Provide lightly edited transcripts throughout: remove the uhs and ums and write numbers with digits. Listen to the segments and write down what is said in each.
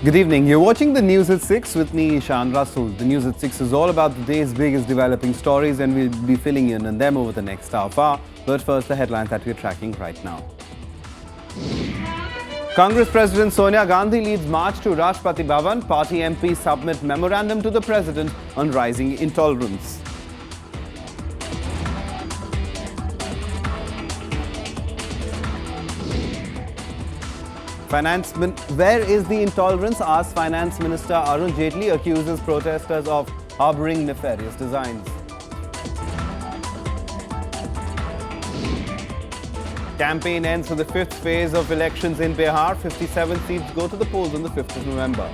Good evening. You're watching the News at 6 with me, Ishan Rasool. The News at 6 is all about the day's biggest developing stories, and we'll be filling in on them over the next half hour. But first, the headlines that we're tracking right now. Congress President Sonia Gandhi leads march to Rashtrapati Bhavan. Party MPs submit memorandum to the President on rising intolerance. Where is the intolerance? Asks Finance Minister Arun Jaitley, accuses protesters of harbouring nefarious designs. Campaign ends with the fifth phase of elections in Bihar. 57 seats go to the polls on the 5th of November.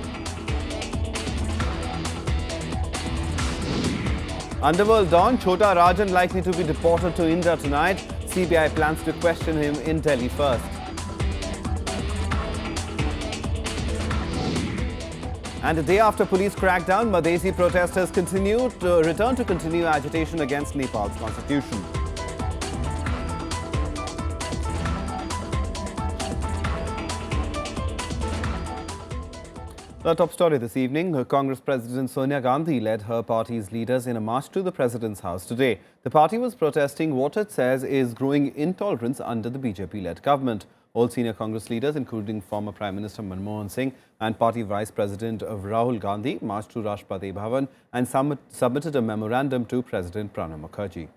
Underworld Don Chota Rajan likely to be deported to India tonight. CBI plans to question him in Delhi first. And a day after police crackdown, Madhesi protesters return to continue agitation against Nepal's constitution. The top story this evening, Congress President Sonia Gandhi led her party's leaders in a march to the President's house today. The party was protesting what it says is growing intolerance under the BJP-led government. All senior Congress leaders, including former Prime Minister Manmohan Singh and Party Vice President Rahul Gandhi, marched to Rashtrapati Bhavan and submitted a memorandum to President Pranab Mukherjee.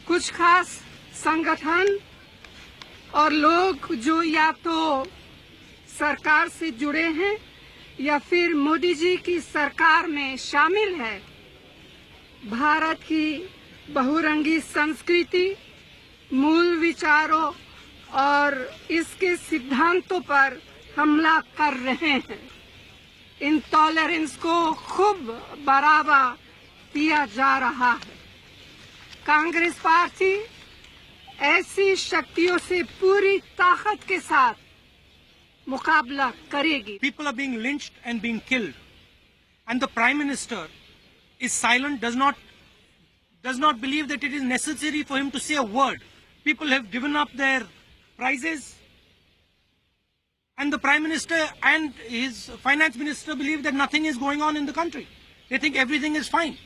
कुछ खास संगठन और लोग जो या तो सरकार से जुड़े हैं या फिर मोदी जी की सरकार में शामिल है, भारत की बहुरंगी संस्कृति, मूल विचारों और इसके सिद्धांतों पर हमला कर रहे हैं। इंटॉलरेंस को खूब बढ़ावा दिया जा रहा है। कांग्रेस पार्टी ऐसी शक्तियों से पूरी ताकत के साथ मुकाबला करेगी। People are being lynched and being killed, and the Prime Minister is silent, does not believe that it is necessary for him to say a word. People have given up their prizes, and the Prime Minister and his Finance Minister believe that nothing is going on in the country. They think everything is fine.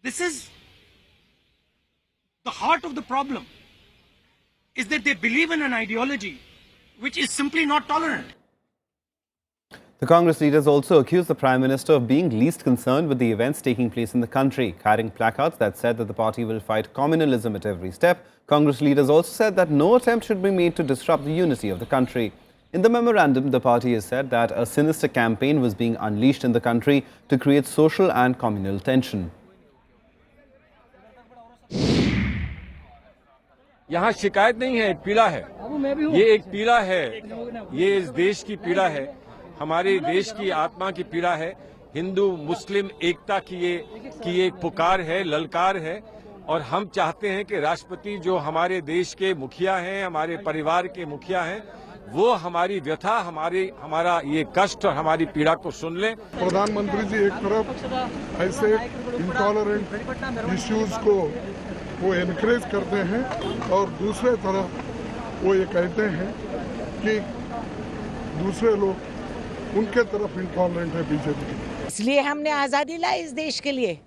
This is the heart of the problem, is that they believe in an ideology which is simply not tolerant. The Congress leaders also accused the Prime Minister of being least concerned with the events taking place in the country, carrying placards that said that the party will fight communalism at every step. Congress leaders also said that no attempt should be made to disrupt the unity of the country. In the memorandum, the party has said that a sinister campaign was being unleashed in the country to create social and communal tension. यहाँ शिकायत नहीं है, एक पीड़ा है। ये एक पीड़ा है, ये इस देश की पीड़ा है, हमारे देश की आत्मा की पीड़ा है। हिंदू मुस्लिम एकता की ये पुकार है, ललकार है, और हम चाहते हैं कि राष्ट्रपति जो हमारे देश के मुखिया हैं, हमारे परिवार के मुखिया हैं, वो हमारी व्यथा, हमारा ये कष्ट और हमारी पीड़ा को सुन लें। प्रधानमंत्री जी एक तरफ ऐसे इंटॉलरेंट इश्यूज को वो एनकरेज करते हैं और दूसरे तरफ वो ये कहते हैं कि दूसरे लोग उनके तरफ इंटॉलरेंट है बीजेपी। इसलिए हमने आज़ादी लाई इस देश के लिए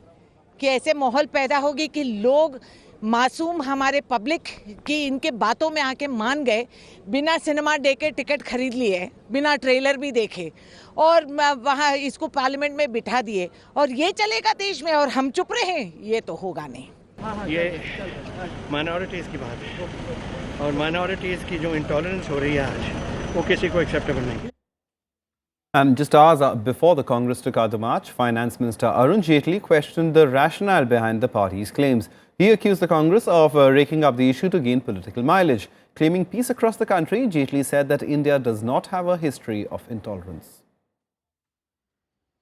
कि ऐसे माहौल पैदा होगी कि लोग मासूम हमारे पब्लिक की इनके बातों में आके मान गए, बिना सिनेमा डे के टिकट खरीद लिए, बिना ट्रेलर भी देखे, और वहाँ इसको पार्लियामेंट में बिठा दिए, और ये चलेगा देश में और हम चुप रहे? ये तो होगा नहीं। ये माइनॉरिटीज़ की बात है, और माइनॉरिटीज़ की जो इंटॉलरेंस हो रही है आज, वो किसी को एक्सेप्टेबल नहीं है। And just hours before the Congress took out the march, Finance Minister Arun Jaitley questioned the rationale behind the party's claims. He accused the Congress of raking up the issue to gain political mileage. Claiming peace across the country, Jaitley said that India does not have a history of intolerance.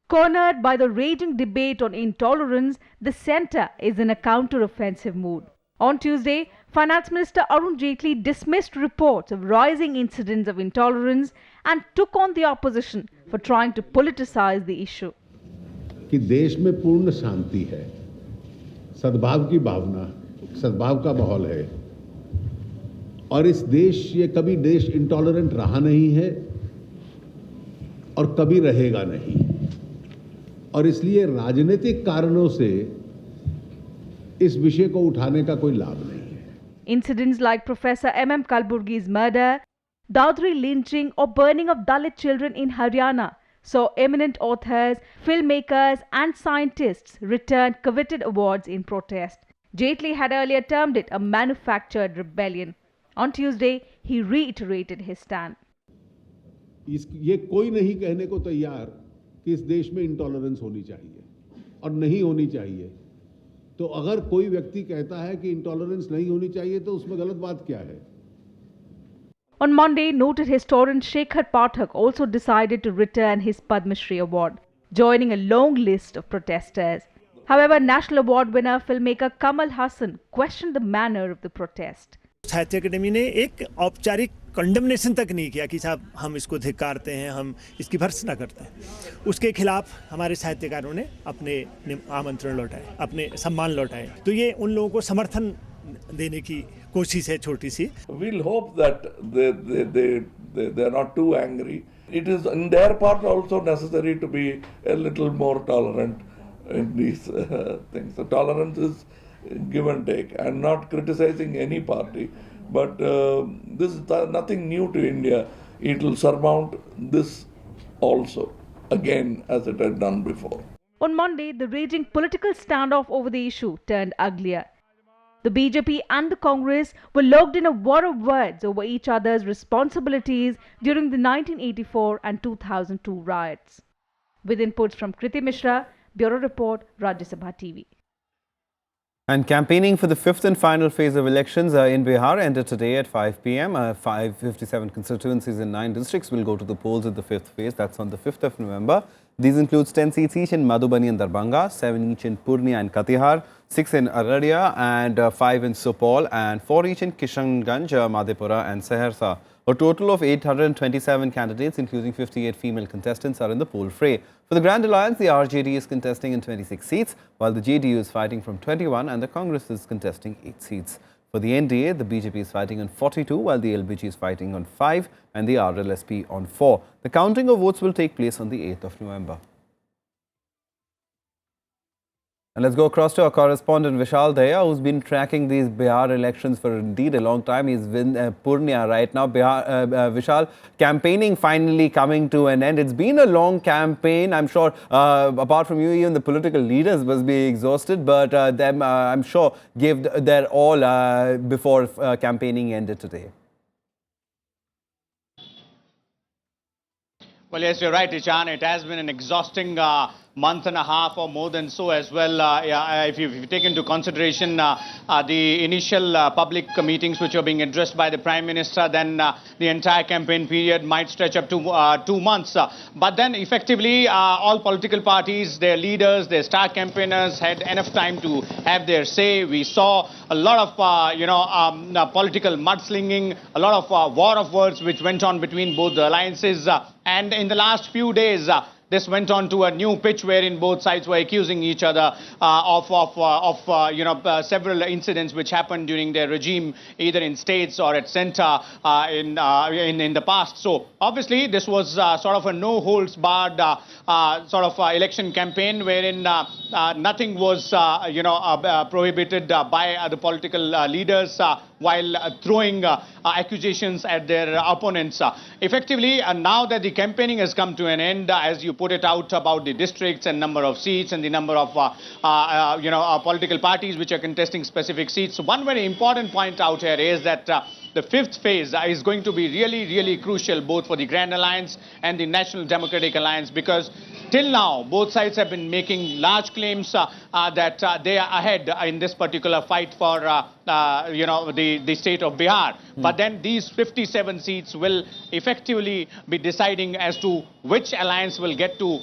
Cornered by the raging debate on intolerance, the centre is in a counter-offensive mood. On Tuesday, Finance Minister Arun Jaitley dismissed reports of rising incidents of intolerance and took on the opposition for trying to politicize the issue. कि देश में पूर्ण शांति है, सद्भाव की भावना, सद्भाव का माहौल है, और इस देश ये कभी देश इंटॉलरेंट रहा नहीं है और कभी रहेगा नहीं, और इसलिए राजनीतिक कारणों से इस विषय को उठाने का कोई लाभ नहीं है। Incidents like Professor M.M. Kalburgi's murder, Daudri lynching or burning of Dalit children in Haryana saw eminent authors, filmmakers and scientists return coveted awards in protest. Jaitley had earlier termed it a manufactured rebellion. On Tuesday, he reiterated his stand. ये कोई नहीं कहने को तैयार कि इस देश में इंटॉलरेंस होनी चाहिए और नहीं होनी चाहिए। तो अगर कोई व्यक्ति कहता है कि इंटॉलरेंस नहीं होनी चाहिए तो उसमें गलत बात क्या है? On Monday, noted historian Shekhar Pathak also decided to return his Padma Shri award, joining a long list of protesters. However, National Award winner filmmaker Kamal Hassan questioned the manner of the protest. साहित्य academy ने एक औपचारिक condemnation तक नहीं किया कि साहब हम इसको धिक्कारते हैं, हम इसकी भर्त्सना करते हैं। उसके खिलाफ हमारे साहित्यकारों ने अपने आमंत्रण लौटाए, अपने सम्मान लौटाए। तो ये उन लोगों को समर्थन देने की कोशिश है छोटी सी। We'll hope that they are not too angry. It is in their part also necessary to be a little more tolerant in these things. The tolerance is give and take. I'm not criticizing any party, but this is nothing new to India. It will surmount this also again as it had done before. On Monday, the raging political standoff over the issue turned uglier. The BJP and the Congress were locked in a war of words over each other's responsibilities during the 1984 and 2002 riots. With inputs from Kriti Mishra, Bureau Report, Rajya Sabha TV. And campaigning for the fifth and final phase of elections in Bihar ended today at 5 p.m. 557 constituencies in 9 districts will go to the polls at the fifth phase. That's on the 5th of November. These include 10 seats each in Madhubani and Darbhanga, 7 each in Purnia and Katihar, 6 in Araria and 5 in Supol, and 4 each in Kishanganj, Madhepura and Saharsa. A total of 827 candidates, including 58 female contestants, are in the poll fray. For the Grand Alliance, the RJD is contesting in 26 seats, while the JDU is fighting from 21 and the Congress is contesting 8 seats. For the NDA, the BJP is fighting on 42, while the LBG is fighting on 5 and the RLSP on 4. The counting of votes will take place on the 8th of November. And let's go across to our correspondent Vishal Daya, who's been tracking these Bihar elections for indeed a long time. He's in Purnia right now. Vishal, campaigning finally coming to an end. It's been a long campaign. I'm sure, apart from you, even the political leaders must be exhausted. But them, I'm sure, gave their all before campaigning ended today. Well, yes, you're right, Ishan. It has been an exhausting month and a half or more than so as well. If you take into consideration the initial public meetings which are being addressed by the Prime Minister, then the entire campaign period might stretch up to 2 months. But then effectively all political parties, their leaders, their star campaigners had enough time to have their say. We saw a lot of political mudslinging, a lot of war of words which went on between both the alliances. And in the last few days, this went on to a new pitch wherein both sides were accusing each other of several incidents which happened during their regime, either in states or at centre in the past. So obviously this was sort of a no holds barred sort of election campaign wherein nothing was prohibited by the political leaders while throwing accusations at their opponents. Effectively, now that the campaigning has come to an end, as you put it out about the districts and number of seats and the number of political parties which are contesting specific seats, one very important point out here is that the fifth phase is going to be really crucial both for the Grand Alliance and the National Democratic Alliance, because till now both sides have been making large claims that they are ahead in this particular fight for the state of Bihar. But then these 57 seats will effectively be deciding as to which alliance will get to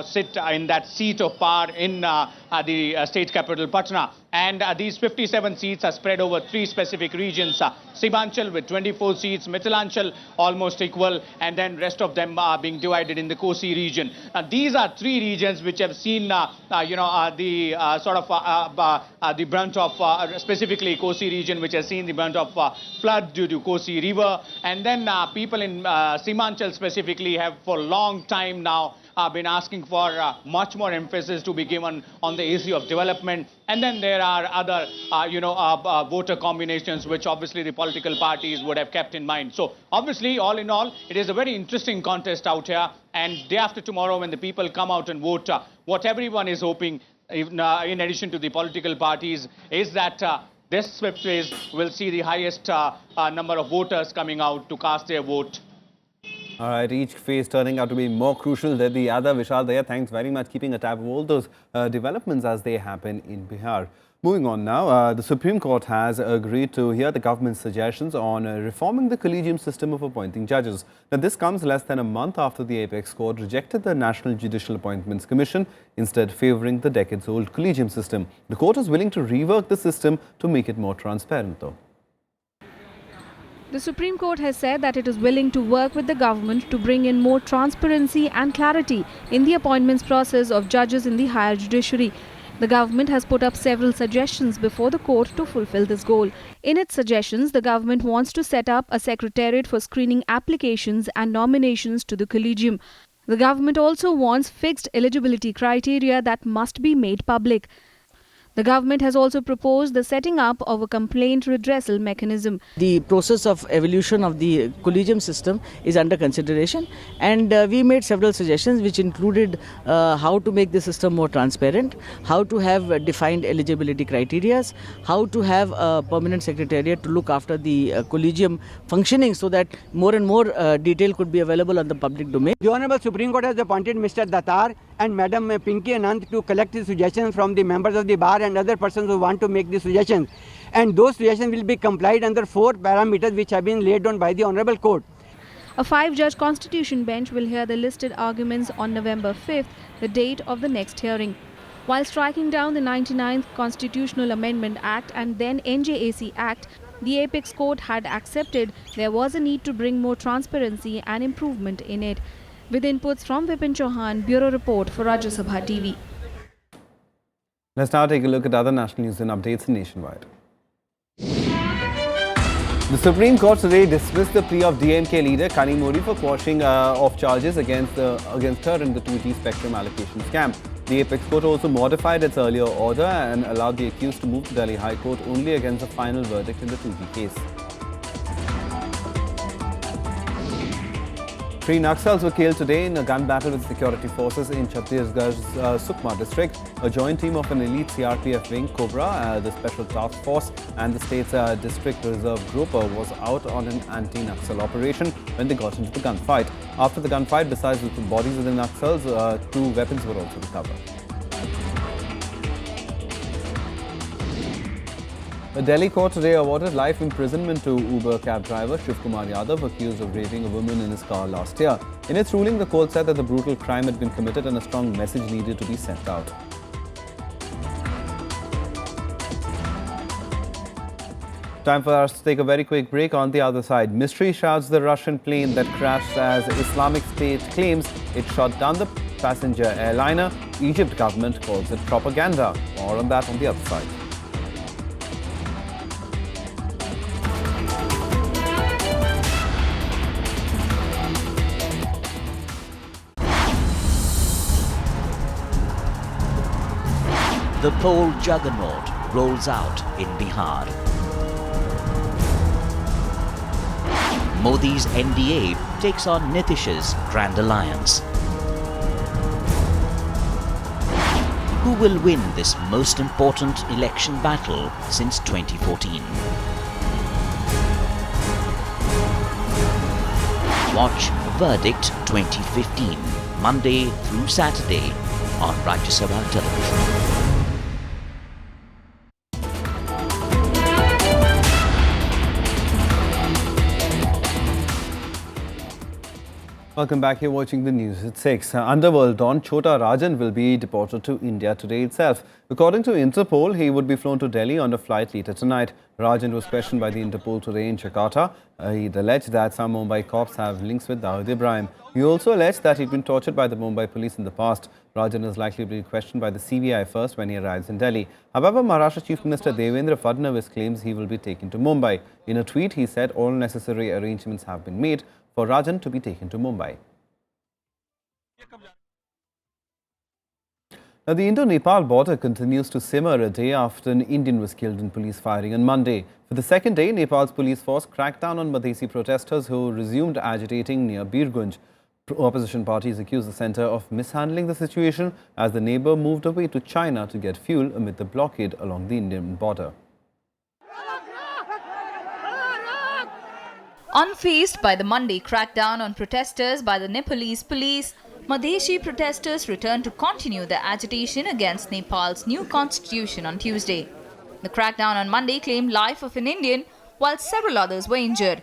sit in that seat of power in the state capital Patna. And these 57 seats are spread over 3 specific regions. Sibanchal with 24 seats, Mithilanchal almost equal, and then rest of them are being divided in the Kosi region. These are 3 regions which have seen the brunt of specific specifically Kosi region, which has seen the brunt of flood due to Kosi River. And then people in Simanchal specifically have for a long time now been asking for much more emphasis to be given on the issue of development. And then there are other, voter combinations, which obviously the political parties would have kept in mind. So obviously, all in all, it is a very interesting contest out here. And day after tomorrow, when the people come out and vote, what everyone is hoping, in addition to the political parties, is that this fifth phase will see the highest number of voters coming out to cast their vote. All right, each phase turning out to be more crucial than the other. Vishal Daya, thanks very much, keeping a tab of all those developments as they happen in Bihar. Moving on now, the Supreme Court has agreed to hear the government's suggestions on reforming the collegium system of appointing judges. Now, this comes less than a month after the Apex Court rejected the National Judicial Appointments Commission, instead favouring the decades-old collegium system. The court is willing to rework the system to make it more transparent, though. The Supreme Court has said that it is willing to work with the government to bring in more transparency and clarity in the appointments process of judges in the higher judiciary. The government has put up several suggestions before the court to fulfill this goal. In its suggestions, the government wants to set up a secretariat for screening applications and nominations to the collegium. The government also wants fixed eligibility criteria that must be made public. The government has also proposed the setting up of a complaint redressal mechanism. The process of evolution of the collegium system is under consideration, and we made several suggestions which included how to make the system more transparent, how to have defined eligibility criteria, how to have a permanent secretariat to look after the collegium functioning so that more and more detail could be available on the public domain. The Honorable Supreme Court has appointed Mr. Datar and Madam Pinky Anand to collect the suggestions from the members of the bar and other persons who want to make the suggestions. And those suggestions will be complied under 4 parameters which have been laid down by the Honorable Court. A 5-judge constitution bench will hear the listed arguments on November 5th, the date of the next hearing. While striking down the 99th Constitutional Amendment Act and then NJAC Act, the Apex Court had accepted there was a need to bring more transparency and improvement in it. With inputs from Vipin Chauhan, Bureau Report for Rajya Sabha TV. Let's now take a look at other national news and updates nationwide. The Supreme Court today dismissed the plea of DMK leader Kanimuri for quashing of charges against her in the 2G spectrum allocation scam. The Apex Court also modified its earlier order and allowed the accused to move to Delhi High Court only against the final verdict in the 2G case. 3 Naxals were killed today in a gun battle with security forces in Chhattisgarh's Sukma district. A joint team of an elite CRPF wing, Cobra, the Special Task Force and the state's District Reserve Group was out on an anti-Naxal operation when they got into the gunfight. After the gunfight, besides the bodies of the Naxals, 2 weapons were also recovered. A Delhi court today awarded life imprisonment to Uber cab driver Shiv Kumar Yadav, accused of raping a woman in his car last year. In its ruling, the court said that the brutal crime had been committed and a strong message needed to be sent out. Time for us to take a very quick break. On the other side, mystery shrouds the Russian plane that crashed as Islamic State claims it shot down the passenger airliner. Egypt government calls it propaganda. More on that on the other side. The poll juggernaut rolls out in Bihar. Modi's NDA takes on Nitish's Grand Alliance. Who will win this most important election battle since 2014? Watch Verdict 2015, Monday through Saturday on Rajya Sabha television. Welcome back. You're watching the news at 6. Underworld Don Chota Rajan will be deported to India today itself. According to Interpol, he would be flown to Delhi on a flight later tonight. Rajan was questioned by the Interpol today in Jakarta. He'd alleged that some Mumbai cops have links with Dawood Ibrahim. He also alleged that he'd been tortured by the Mumbai police in the past. Rajan is likely to be questioned by the CBI first when he arrives in Delhi. However, Maharashtra Chief Minister Devendra Fadnavis claims he will be taken to Mumbai. In a tweet, he said all necessary arrangements have been made for Rajan to be taken to Mumbai. Now, the Indo-Nepal border continues to simmer a day after an Indian was killed in police firing on Monday. For the second day, Nepal's police force cracked down on Madhesi protesters who resumed agitating near Birgunj. Opposition parties accuse the centre of mishandling the situation as the neighbour moved away to China to get fuel amid the blockade along the Indian border. Unfazed by the Monday crackdown on protesters by the Nepalese police, Madheshi protesters returned to continue their agitation against Nepal's new constitution on Tuesday. The crackdown on Monday claimed life of an Indian, while several others were injured.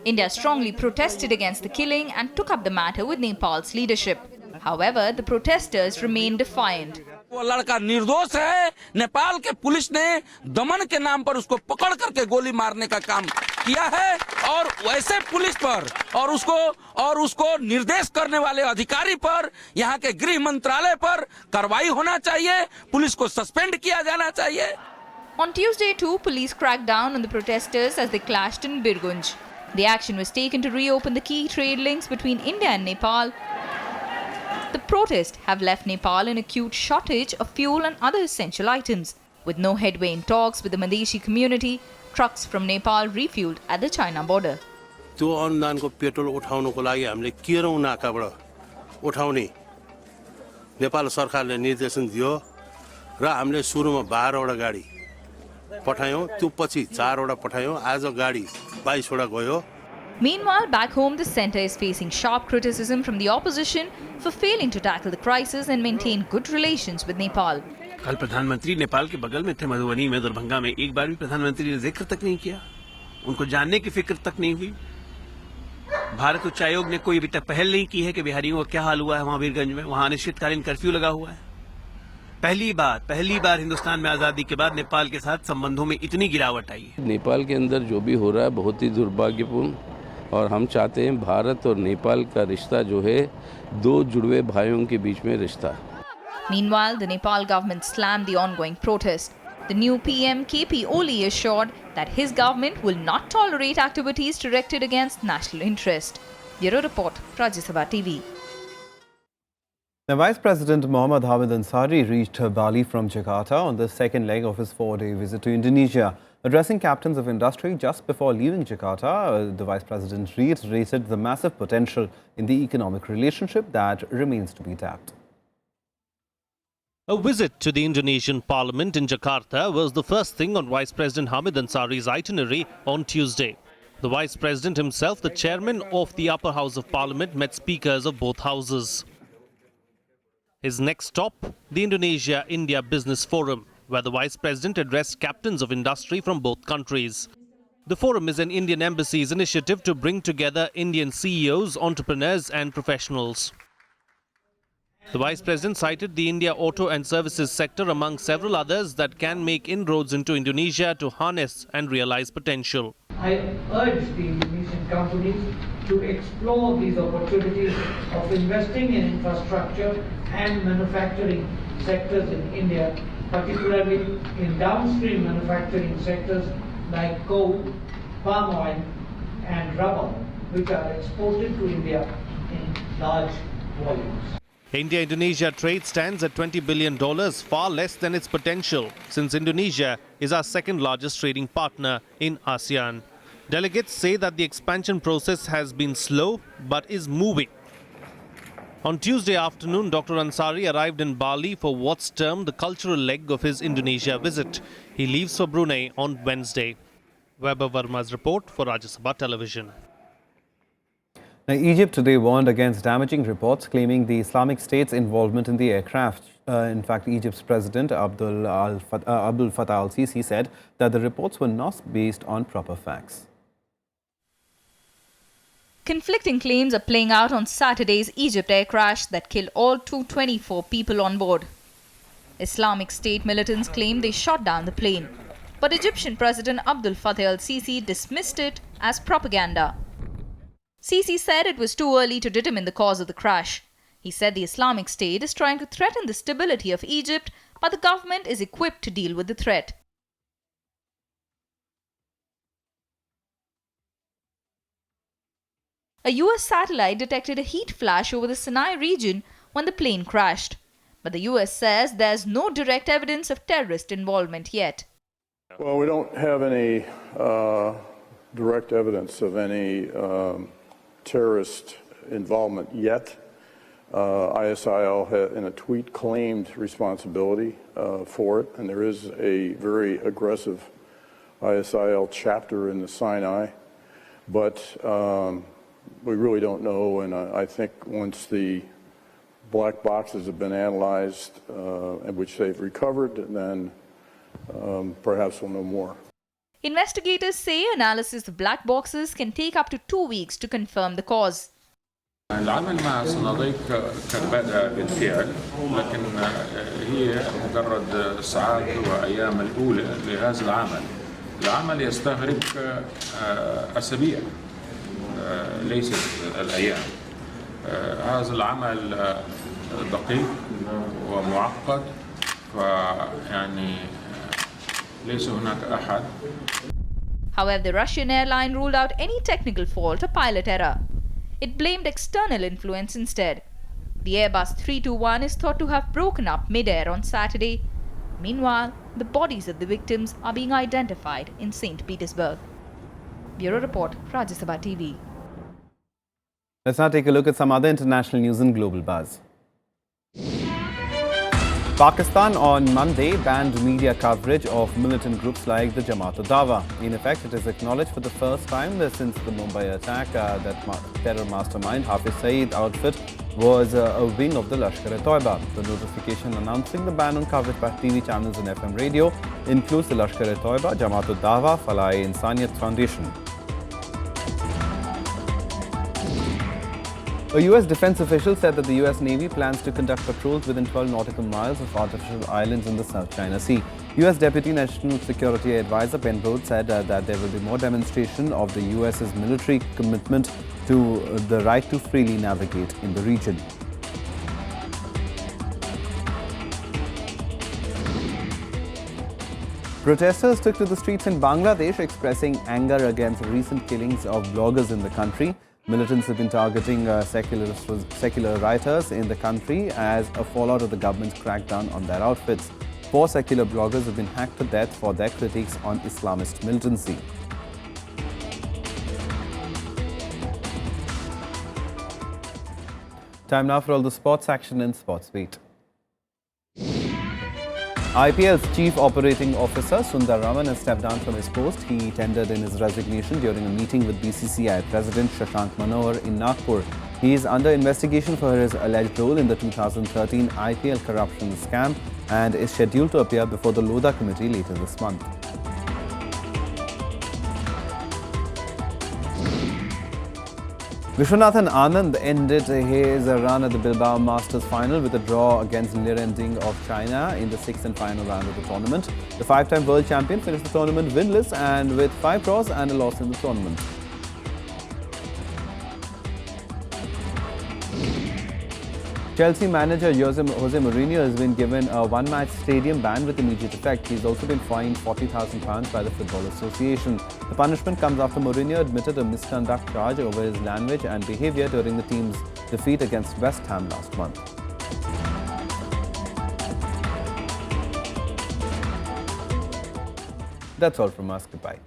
India strongly protested against the killing and took up the matter with Nepal's leadership. However, the protesters remained defiant. वो लड़का निर्दोष है, नेपाल के police ने दमन के नाम पर उसको पकड़ करके गोली मारने का काम किया है और वैसे पुलिस पर और उसको निर्देश करने वाले अधिकारी पर यहाँ के गृह मंत्रालय पर कार्रवाई होना चाहिए, पुलिस को सस्पेंड किया जाना चाहिए. On Tuesday too, police cracked down on the protesters as they clashed in Birgunj. The action was taken to reopen the key trade links between India and Nepal. The protests have left Nepal in acute shortage of fuel and other essential items. With no headway in talks with the Madheshi community, trucks from Nepal refueled at the China border. त्यो अनुदानको petrol उठाउनको लागि हामीले 13औं नाकाबाट उठाउने नेपाल सरकारले निर्देशन दियो र हामीले सुरुमा 12 वटा गाडी पठायौं, त्यो पछि 4 वटा पठायौं, आज गाडी 22 वटा गयो. Meanwhile, back home, the centre is facing sharp criticism from the opposition for failing to tackle the crisis and maintain good relations with Nepal. कल प्रधानमंत्री नेपाल के बगल में थे, मधुबनी में, दरभंगा में. एक बार भी प्रधानमंत्री ने जिक्र तक नहीं किया, उनको जानने की फिक्र तक नहीं हुई. भारत उच्च आयोग ने कोई अभी तक पहल नहीं की है कि बिहारियों का क्या हाल हुआ है वहां वीरगंज में. वहां अनिश्चितकालीन कर्फ्यू लगा हुआ है. पहली बार हिंदुस्तान में आजादी के बाद नेपाल के साथ संबंधों में इतनी गिरावट आई है. नेपाल के अंदर जो भी हो रहा है बहुत ही दुर्भाग्यपूर्ण, और हम चाहते हैं भारत और नेपाल का रिश्ता जो है दो जुड़वे भाइयों के बीच में रिश्ता. Meanwhile, the Nepal government slammed the ongoing protest. The new PM KP Oli assured that his government will not tolerate activities directed against national interest. Bureau Report, Rajya Sabha TV. Now, Vice President Mohammad Ansari reached Bali from Jakarta on the second leg of his 4-day visit to Indonesia. Addressing captains of industry just before leaving Jakarta, the Vice President reiterated the massive potential in the economic relationship that remains to be tapped. A visit to the Indonesian Parliament in Jakarta was the first thing on Vice President Hamid Ansari's itinerary on Tuesday. The Vice President himself, the chairman of the upper house of Parliament, met speakers of both houses. His next stop, the Indonesia-India Business Forum, where the Vice President addressed captains of industry from both countries. The forum is an Indian embassy's initiative to bring together Indian CEOs, entrepreneurs and professionals. The Vice President cited the India auto and services sector among several others that can make inroads into Indonesia to harness and realize potential. I urge the Indonesian companies to explore these opportunities of investing in infrastructure and manufacturing sectors in India, particularly in downstream manufacturing sectors like coal, palm oil and rubber, which are exported to India in large volumes. India-Indonesia trade stands at $20 billion, far less than its potential, since Indonesia is our second largest trading partner in ASEAN. Delegates say that the expansion process has been slow but is moving. On Tuesday afternoon, Dr. Ansari arrived in Bali for what's termed the cultural leg of his Indonesia visit. He leaves for Brunei on Wednesday. Weber Verma's report for Rajya Sabha Television. Now, Egypt today warned against damaging reports claiming the Islamic State's involvement in the aircraft. In fact, Egypt's President Abdul Fattah al-Sisi said that the reports were not based on proper facts. Conflicting claims are playing out on Saturday's Egypt air crash that killed all 224 people on board. Islamic State militants claim they shot down the plane, but Egyptian President Abdel Fattah al-Sisi dismissed it as propaganda. Sisi said it was too early to determine the cause of the crash. He said the Islamic State is trying to threaten the stability of Egypt, but the government is equipped to deal with the threat. A US satellite detected a heat flash over the Sinai region when the plane crashed. But the US says there's no direct evidence of terrorist involvement yet. Well, we don't have any direct evidence of any terrorist involvement yet. ISIL in a tweet claimed responsibility for it, and there is a very aggressive ISIL chapter in the Sinai. But we really don't know, and I think once the black boxes have been analyzed, and which they've recovered, then perhaps we'll know more. Investigators say analysis of black boxes can take up to 2 weeks to confirm the cause. العمل مع صناديق كان بدأ بالفعل، لكن هي مجرد ساعات وأيام الأولى لهذا العمل. العمل يستغرق أسابيع ليست الأيام. هذا العمل دقيق ومعقد، فيعني ليس هناك أحد. However, the Russian airline ruled out any technical fault or pilot error. It blamed external influence instead. The Airbus 321 is thought to have broken up mid-air on Saturday. Meanwhile, the bodies of the victims are being identified in St. Petersburg. Bureau Report, Rajya Sabha TV. Let's now take a look at some other international news in Global Buzz. Pakistan on Monday banned media coverage of militant groups like the Jamaat-ud-Dawa. In effect, it is acknowledged for the first time that since the Mumbai attack that terror mastermind Hafiz Saeed outfit was a wing of the Lashkar-e-Toiba. The notification announcing the ban on coverage by TV channels and FM radio includes the Lashkar-e-Toiba, Jamaat-ud-Dawa, Falai-e-Insaniyat Foundation. A US defense official said that the US Navy plans to conduct patrols within 12 nautical miles of artificial islands in the South China Sea. US Deputy National Security Advisor Ben Rhodes said that there will be more demonstration of the US's military commitment to the right to freely navigate in the region. Protesters took to the streets in Bangladesh expressing anger against recent killings of bloggers in the country. Militants have been targeting secular writers in the country as a fallout of the government's crackdown on their outfits. 4 secular bloggers have been hacked to death for their critiques on Islamist militancy. Time now for all the sports action in Sports Beat. IPL's Chief Operating Officer Sundar Raman has stepped down from his post. He tendered in his resignation during a meeting with BCCI President Shashank Manohar in Nagpur. He is under investigation for his alleged role in the 2013 IPL corruption scam and is scheduled to appear before the Lodha Committee later this month. Vishwanathan Anand ended his run at the Bilbao Masters final with a draw against Lirending of China in the 6th and final round of the tournament. The 5-time world champion finished the tournament winless and with 5 draws and a loss in the tournament. Chelsea manager Jose Mourinho has been given a one-match stadium ban with immediate effect. He's also been fined £40,000 by the Football Association. The punishment comes after Mourinho admitted a misconduct charge over his language and behaviour during the team's defeat against West Ham last month. That's all from us. Goodbye.